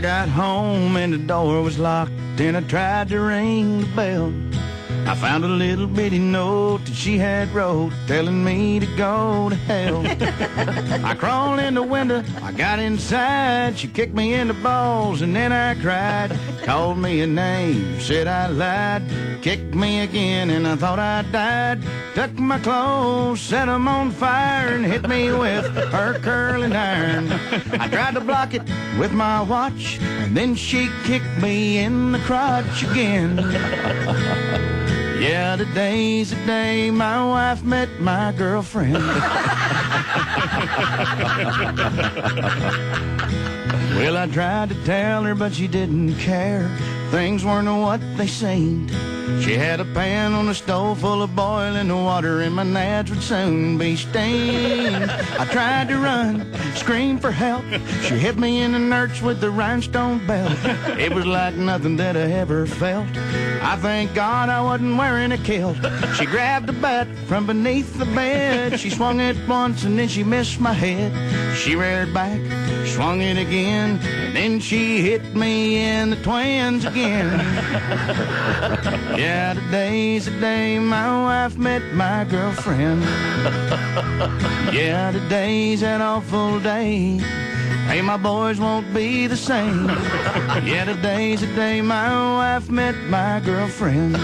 I got home and the door was locked, and I tried to ring the bell. I found a little bitty note that she had wrote, telling me to go to hell. I crawled in the window, I got inside. She kicked me in the balls and then I cried. Called me a name, said I lied. Kicked me again and I thought I died. Took my clothes, set 'em on fire, and hit me with her curling iron. I tried to block it with my watch, and then she kicked me in the crotch again. Yeah, today's the day my wife met my girlfriend. Well, I tried to tell her, but she didn't care. Things weren't what they seemed. She had a pan on the stove full of boiling water, and my nads would soon be steamed. I tried to run, scream for help. She hit me in the nerds with the rhinestone belt. It was like nothing that I ever felt. I thank God I wasn't wearing a kilt. She grabbed a bat from beneath the bed. She swung it once and then she missed my head. She reared back, swung it again, and then she hit me in the twins again. Yeah, today's the day my wife met my girlfriend. Yeah, today's that awful day. Hey, my boys won't be the same. Yeah, today's the day my wife met my girlfriend.